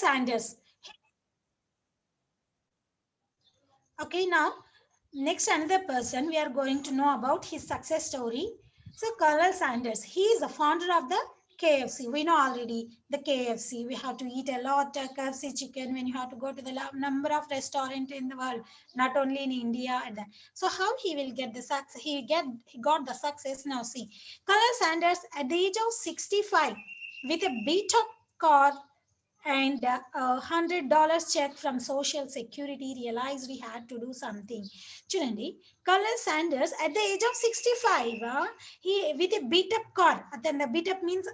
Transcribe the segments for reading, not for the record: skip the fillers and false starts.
Sanders. Okay, now next another person we are going to know about his success story. So Colonel Sanders, he is the founder of the KFC. We know already the KFC. We have to eat a lot of KFC chicken when you have to go to the number of restaurants in the world, not only in India. And that. So how he will get the success? He got the success now. See, Colonel Sanders at the age of 65 with a beat up car and $100 check from Social Security realized he had to do something. Chudandi, Colonel Sanders at the age of 65, he with a beat up car. Then the beat up means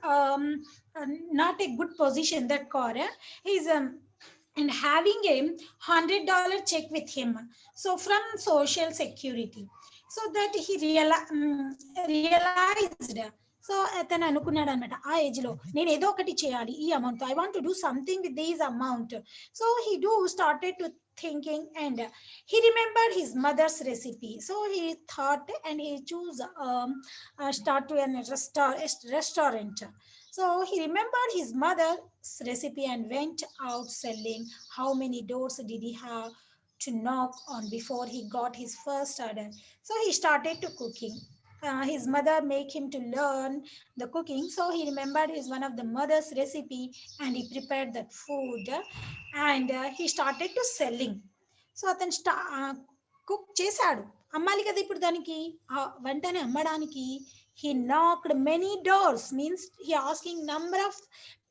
not a good position. That car, he's and having a $100 check with him. So from Social Security, so that he realized. So అతను అనుకున్నాడు అనమాట ఆ age లో నేను ఏదో ఒకటి చేయాలి ఈ amount I want to do something with these amount so he do started to thinking and he remembered his mother's recipe so he thought and he chose start to a restaurant so he remembered his mother's recipe and went out selling. How many doors did he have to knock on before he got his first order? So he started to cooking. His mother make him to learn the cooking, so he remembered his one of the mother's recipe and he prepared that food and he started to selling. So అతను cook చేశాడు అమ్మాలి కదా ఇప్పుడు దానికి వెంటనే అమ్మడానికి he knocked many doors means he asking number of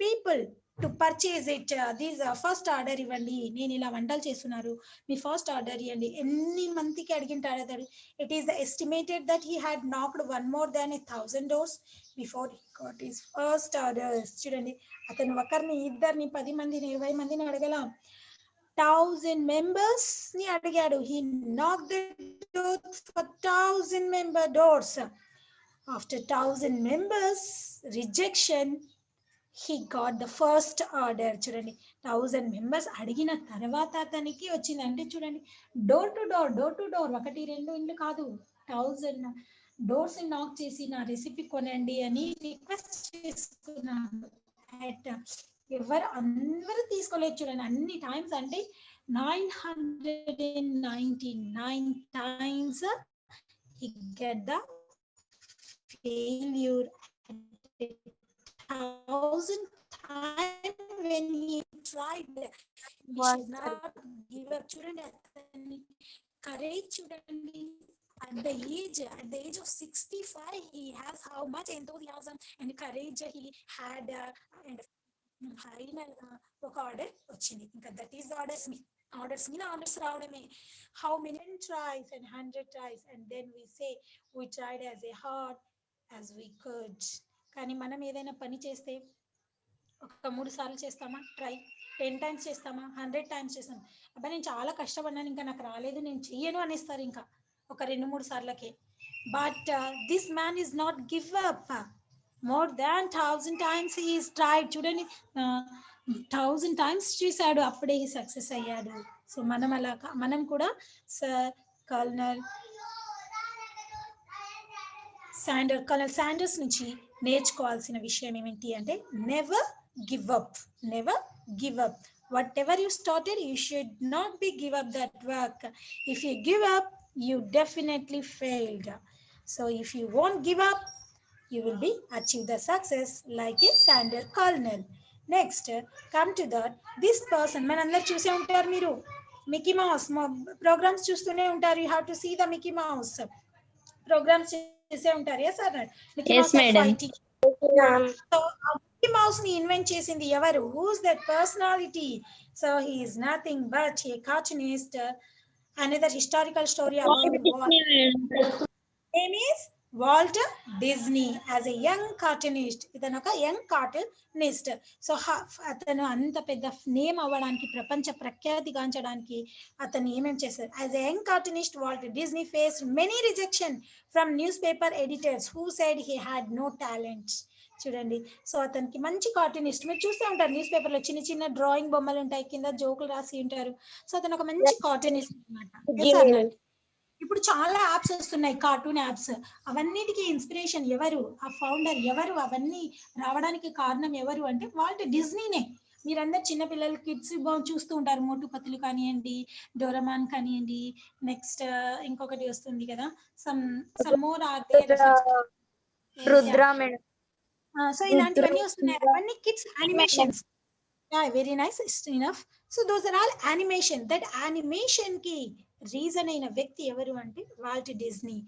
people to purchase it. This first order ఇవ్వండి నేను ఇలా వంటలు చేస్తున్నారు మీ ఫస్ట్ ఆర్డర్ ఇవ్వండి ఎన్ని మందికి అడిగింటాడు అతడు it is estimated that he had knocked one more than 1,000 doors before he got his first orders. చూడండి అతను ఒకరిని ఇద్దరిని 10 మందిని 20 మందిని అడగల 1,000 members ni అడిగాడు. He knocked the door for 1,000 member doors. After 1,000 members rejection, he got the first order. చూడండి 1,000 members అడిగిన తర్వాత అతనికి వచ్చింది. అంటే చూడండి డోర్ టు డోర్ ఒకటి రెండు ఇండ్లు కాదు 1,000 డోర్స్ నాక్ చేసి నా రెసిపీ కొనండి అని రిక్వెస్ట్ చేసుకున్నాను. అందరూ తీసుకోలేదు చూడండి అన్ని టైమ్స్ అంటే 999 times he get the failure. 1,000 times when he tried he should not give up. చూడండి అతని కరేజ్ చూడండి. At the age of 65 he has how much enthusiasm and courage he had and final ఒక order వచ్చింది. ఇంకా that is orders మీద orders రావడమే. How many tries and 100 tries and then we say we tried as hard as we could. కానీ మనం ఏదైనా పని చేస్తే ఒక 3 సార్లు చేస్తామా ట్రై, 10 times చేస్తామా, 100 times చేస్తామా, అబ్బా నేను చాలా కష్టపడ్డాను ఇంకా నాకు రాలేదు నేను చెయ్యను అనేస్తారు ఇంకా ఒక 2-3 సార్లకే. But this man is not give up. more than 1,000 times he is tried. చూడండి 1,000 times చేశాడు అప్పుడే he సక్సెస్ అయ్యాడు. సో మనం కూడా కల్నల్ శాండర్స్ నుంచి నేర్చుకోవాల్సిన విషయం ఏమిటి అంటే never give up. Whatever you started, you should not be give up that work. If you give up, you definitely failed. So if you won't give up, you will be achieve the success like a Sanders Colonel. Next, come to that. This person, manandar chuse untaru meeru Mickey Mouse programs chustune untaru. You have to see the Mickey Mouse programs chuse untaru. Yes or not? Mickey Mouse fighting. So Mickey Mouse ni invent chesindi evaru? Who's that personality? So he is nothing but a cartoonist. Another historical story about name is Walt Disney as a young cartoonist. ఇతను ఒక young cartoonist. So అతను అంత పెద్ద name అవ్వడానికి ప్రపంచ ప్రఖ్యాతి గాంచడానికి అతను ఏమేం చేశారు? As a young cartoonist Walt Disney faced many rejection from newspaper editors who said he had no talent. చూడండి సో అతనికి మంచి కార్టూనిస్ట్. మీరు చూస్తూ ఉంటారు న్యూస్ పేపర్ లో చిన్న చిన్న డ్రాయింగ్ బొమ్మలు ఉంటాయి, కింద జోకులు రాసి ఉంటారు. సో అతను ఒక మంచి కార్టూనిస్ట్ అన్నమాట. ఇప్పుడు చాలా యాప్స్ వస్తున్నాయి, కార్టూన్ యాప్స్. అవన్నిటికీ ఇన్స్పిరేషన్ ఎవరు? ఆ ఫౌండర్ ఎవరు? అవన్నీ రావడానికి కారణం ఎవరు అంటే వాల్ట్ డిజ్నీనే. మీరందరు చిన్న పిల్లలు కిడ్స్ చూస్తూ ఉంటారు, మోటు పత్తులు కానివ్వండి, డోరమాన్ కానివ్వండి, నెక్స్ట్ ఇంకొకటి వస్తుంది కదా, some more are there. Rudra madam. So ఇలాంటివన్నీ వస్తున్నాయి, అవన్నీ kids animations. Very nice, enough. So those are all animation. That animation కి రీజన్ అయిన వ్యక్తి ఎవరు అంటే వాల్ట్ డిజ్నీ.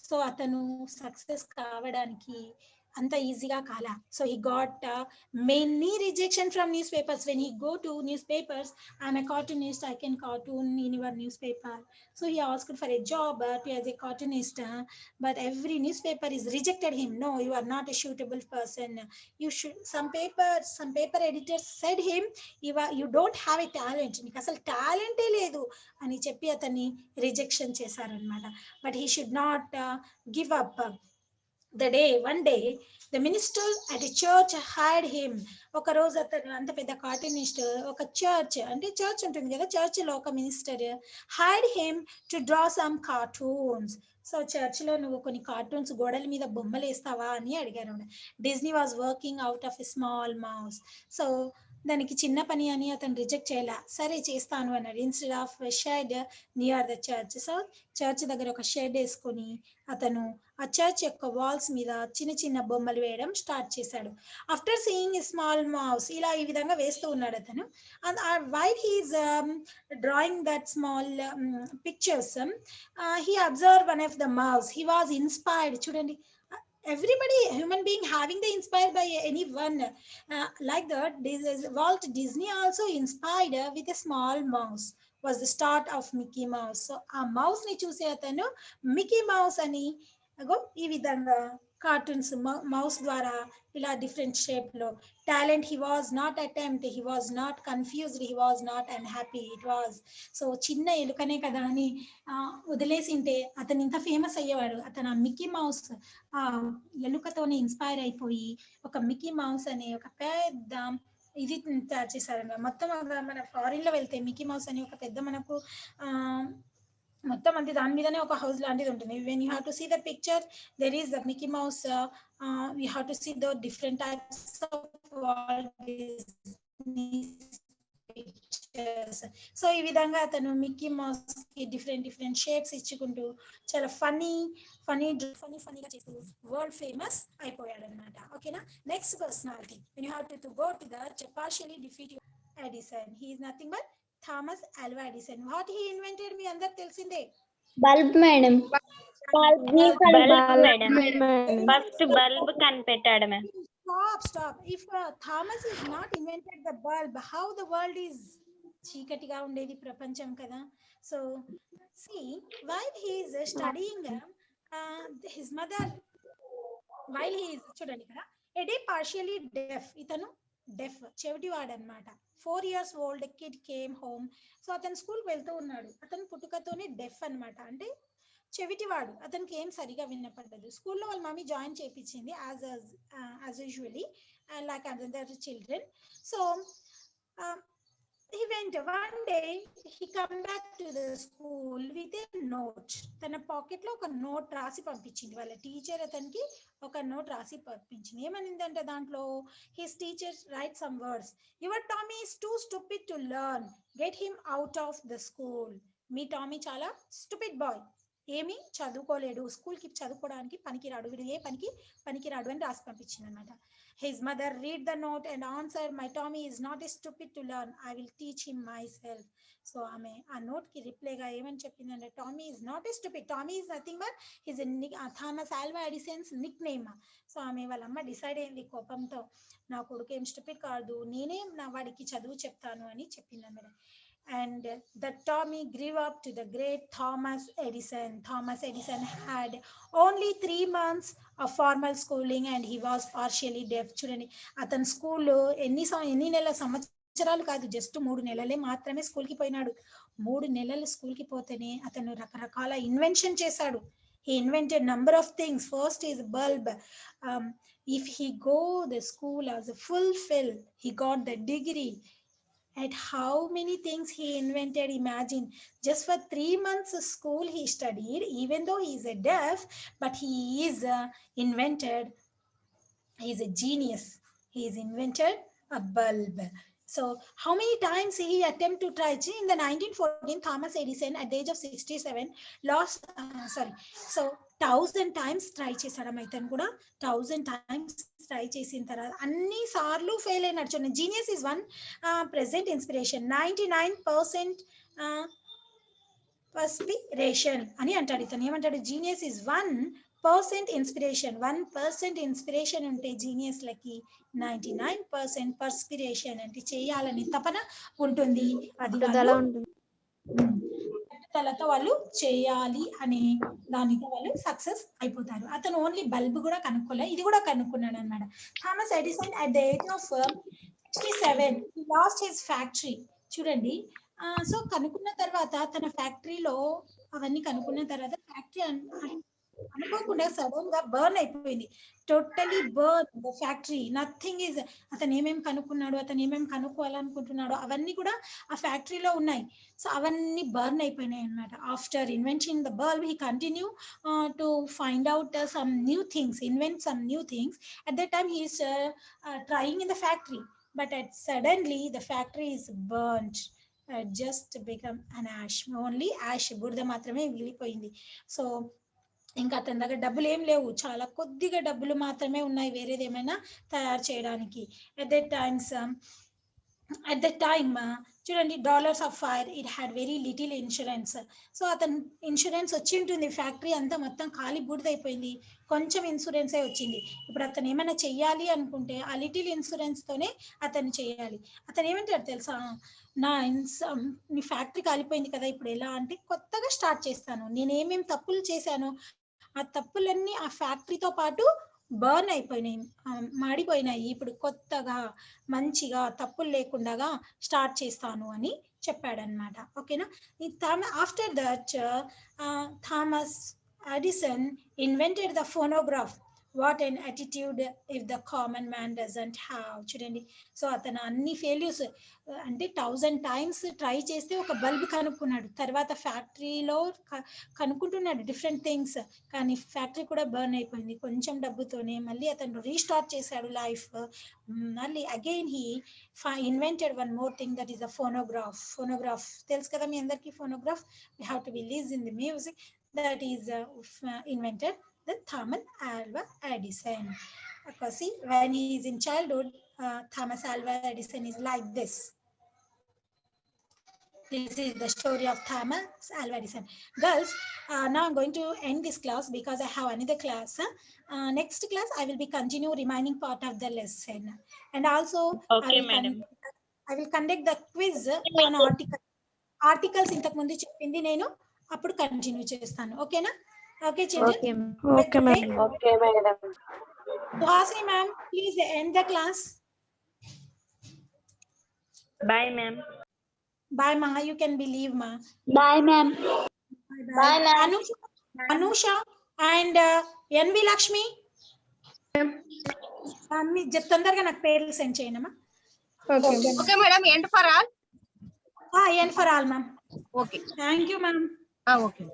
సో అతను సక్సెస్ కావడానికి అంత ఈజీగా కాలా. So he got many rejection from newspapers. When he go to newspapers, I'm a cartoonist, I can cartoon in your newspaper. So he asked for a job as a cartoonist, but every newspaper is rejected him. No, you are not a suitable person. You should, some paper editors said him, you don't have a talent, నీకు అసలు టాలెంటే లేదు అని చెప్పి అతన్ని rejection చేశారనమాట. But he should not give up. One day the minister at a church hired him. ఒక రోజు అతను అంత పెద్ద కార్టూనిస్ట్, ఒక చర్చ్ అంటే చర్చ్ ఉంటుంది కదా, చర్చ్ లో ఒక minister hired him to draw some cartoons. So church లో నువ్వు కొన్ని కార్టూన్స్ గోడల మీద బొమ్మలు వేస్తావా అని అడిగారు. Disney was working out of a small mouse. So దానికి చిన్న పని అని అతను రిజెక్ట్ చేయాల, సరే చేస్తాను అన్నాడు. Instead of shed near the church. So church దగ్గర ఒక షెడ్ వేసుకొని అతను ఆ చర్చ్ యొక్క వాల్స్ మీద చిన్న చిన్న బొమ్మలు వేయడం స్టార్ట్ చేశాడు. After seeing a small mouse, ఇలా ఈ విధంగా వేస్తూ ఉన్నాడు అతను. And while he's drawing that small pictures, he observed one of the mouse. He was inspired. చూడండి, everybody, human being having the inspired by anyone, like that. This is Walt Disney also inspired with a small mouse. Was the start of Mickey Mouse. So ఆ mouse ని చూసి అతను Mickey mouse అని అగో ఈ విధంగా cartoons mouse ద్వారా ఇలా డిఫరెంట్ షేప్ లో. Talent, he was not attempt, he was not confused, he was not unhappy, it was. So చిన్న ఎలుకనే కదా అని వదిలేసింటే అతను ఇంత ఫేమస్ అయ్యేవాడు. అతను ఆ మిక్కీ మౌస్ ఆ ఎలుకతోనే ఇన్స్పైర్ అయిపోయి ఒక మిక్కీ మౌస్ అనే ఒక పెద్ద ఇది తయారు చేశారు. మొత్తం మన ఫారిన్ లో వెళ్తే మిక్కీ మౌస్ అని ఒక పెద్ద మనకు మొత్తం అంటే దాని మీదనే ఒక హౌస్ లాంటిది ఉంటుంది. When you have to see the picture, there is the Mickey Mouse. You have to see the different types of pictures. So ఈ విధంగా అతను మిక్కీ మౌస్ కి డిఫరెంట్ షేప్స్ ఇచ్చుకుంటూ చాలా ఫనీగా చేస్తూ వరల్డ్ ఫేమస్ అయిపోయాడు అనమాట. ఓకేనా, next personality. When you have to go to the partially defeat Edison. He is nothing but Thomas Alva Edison. What he invented మీ అందరికి తెలిసిందే, బల్బ్ మేడం. ఫస్ట్ బల్బ్ కనిపెట్టాడు madam. Stop. If Thomas is not invented the bulb, how the world is చీకటిగా ఉండేది ప్రపంచం కదా. So see, while he is studying, his mother, while he is, చూడండి ఇక్కడ, a day partially deaf. ఇతను డెఫ్, చెవిటివాడు అనమాట. 4 years old kid came home. So అతను స్కూల్కి వెళ్తూ ఉన్నాడు. అతను పుట్టుకతోనే డెఫ్ అనమాట, అంటే చెవిటివాడు. అతనికి ఏం సరిగా వినపడదు. స్కూల్లో వాళ్ళ మమ్మీ జాయిన్ చేయించింది as usually like other children. So he went one day, he come back to the school with a note. తన పాకెట్ లో ఒక నోట్ రాసి పంపించింది వాళ్ళ టీచర్. అతనికి ఒక నోట్ రాసి పంపించింది. ఏమనిందంటే దాంట్లో, his teacher write some words. Your Tommy is too stupid to learn. Get him out of the school. Me Tommy చాలా స్టూపిడ్ బాయ్, ఏమి చదువుకోలేడు, స్కూల్ కి చదువుకోవడానికి పనికిరాడు, వీడు ఏ పనికి పనికిరాడు అని రాసి పంపించింది అనమాట. His mother read the note and answered, my Tommy is not stupid to learn. I will teach him myself. So ఆమె ఆ నోట్ కి రిప్లైగా ఏమని చెప్పిందంటే, Tommy is not a stupid, Tommy is nothing but his Thomas Alva Addison's Nick name. So ఆమె వాళ్ళ అమ్మ decide అయింది కోపంతో, నా కొడుకు ఏం స్టూపిడ్ కాదు, నేనే నా వాడికి చదువు చెప్తాను అని చెప్పింది అన్నమాట. And the Tommy grew up to the great Thomas Edison. Thomas Edison had only 3 months of formal schooling and he was partially deaf. చూడండి, అతను స్కూల్ ఎన్ని నెలల సంవత్సరాలు కాదు, జస్ట్ 3 నెలలే మాత్రమే స్కూల్ కి పోయినాడు. 3 నెలలు స్కూల్ కి పోతేనే అతను రకరకాల ఇన్వెన్షన్ చేశాడు. He invented number of things. First is bulb. If he go the school as a fulfill, he got the degree. At how many things he invented, imagine. Just for 3 months of school he studied, even though he is a deaf, but he is invented, he is a genius. He is invented a bulb. So how many times he attempt to try? In the 1914, Thomas Edison at the age of 67 lost, so 1000 times try చేశాడమ్మ ఇతను కూడా 1000 times try చేసిన తర్వాత అన్ని సార్లు fail అయినాడు. చూడండి, genius is one present inspiration, 99% perspiration అని అంటాడు. ఇతను ఏమంటాడు? Genius is 1% inspiration. 1% ఇన్స్పిరేషన్ ఉంటే జీనియస్ లకి 99% పర్స్పిరేషన్ అంటే చేయాలని తపన ఉంటుంది. అది పట్టుదలతో వాళ్ళు చేయాలి అనే దానితో వాళ్ళు సక్సెస్ అయిపోతారు. అతను ఓన్లీ బల్బ్ కూడా కనుక్కోలే, ఇది కూడా కనుక్కున్నాడు అనమాట. Thomas Edison at the age of 67 he lost his factory. చూడండి, సో కనుక్కున్న తర్వాత తన ఫ్యాక్టరీలో అవన్నీ కనుక్కున్న తర్వాత ఫ్యాక్టరీ అనుకోకుండా సడన్ గా బర్న్ అయిపోయింది. Totally burn the factory. Nothing is, అతను ఏమేమి కనుక్కున్నాడు, అతను ఏమేమి కనుక్కోవాలనుకుంటున్నాడు అవన్నీ కూడా ఆ ఫ్యాక్టరీలో ఉన్నాయి. సో అవన్నీ బర్న్ అయిపోయినాయి అనమాట. After invention the bulb he continue to find out some new things, invent some new things. At that time he is trying in the factory, but suddenly the factory is burnt, just become an ash. Only ash, బురద మాత్రమే మిగిలిపోయింది. So ఇంకా అతని దగ్గర డబ్బులు ఏం లేవు, చాలా కొద్దిగా డబ్బులు మాత్రమే ఉన్నాయి వేరేది ఏమైనా తయారు చేయడానికి. at that time చూడండి, dollars of fire, it had very little insurance. So అతను ఇన్సూరెన్స్ వచ్చి ఉంటుంది, ఫ్యాక్టరీ అంతా మొత్తం ఖాళీ బూడిదైపోయింది, కొంచెం ఇన్సూరెన్సే వచ్చింది. ఇప్పుడు అతను ఏమైనా చెయ్యాలి అనుకుంటే ఆ లిటిల్ ఇన్సూరెన్స్ తోనే అతను చేయాలి. అతను ఏమంటాడు తెలుసా? నీ ఫ్యాక్టరీ కాలిపోయింది కదా, ఇప్పుడు ఎలా అంటే కొత్తగా స్టార్ట్ చేస్తాను. నేను ఏమేమి తప్పులు చేశానో ఆ తప్పులన్నీ ఆ ఫ్యాక్టరీతో పాటు బర్న్ అయిపోయినాయి, మాడిపోయినాయి. ఇప్పుడు కొత్తగా మంచిగా తప్పులు లేకుండా స్టార్ట్ చేస్తాను అని చెప్పాడనమాట. ఓకేనా? After that Thomas Edison invented the phonograph. What an attitude if the common man doesn't have. చూడండి, సో అతను అన్ని ఫెయిల్యూర్స్ అంటే 1000 times ట్రై చేస్తే ఒక బల్బ్ కనుక్కున్నాడు. తర్వాత ఫ్యాక్టరీలో కనుక్కుంటున్నాడు డిఫరెంట్ థింగ్స్, కానీ ఫ్యాక్టరీ కూడా బర్న్ అయిపోయింది. కొంచెం డబ్బుతోనే మళ్ళీ అతను రీస్టార్ట్ చేశాడు లైఫ్. మళ్ళీ again he invented one more thing, that is the phonograph. Phonograph తెలుసు కదా మీ అందరికీ? Phonograph we have to be listen the music. That is invented the Thomas Alva Edison. Because see, when he is in childhood, Thomas Alva Edison is like this. This is the story of Thomas Alva Edison. Girls, now I'm going to end this class because I have another class. Next class, I will be continue remaining part of the lesson. And also, Okay, madam. I will conduct the quiz on articles. ఇంతకు ముందు చెప్పింది నేను అప్పుడు continue చేస్తాను. ఓకేనా? Okay, children. Okay, ma'am. Okay, madam. Suhasini ma'am, please end the class. Bye, ma'am. Bye, ma. You can believe, ma. Bye, ma'am. Bye, ma'am. Anusha and NV Lakshmi. మీ తొందరగా నాకు పేర్లు సెండ్ చేయండి అమ్మా. Okay, madam. End for all. End for all, ma'am. Okay. Thank you, ma'am. Okay.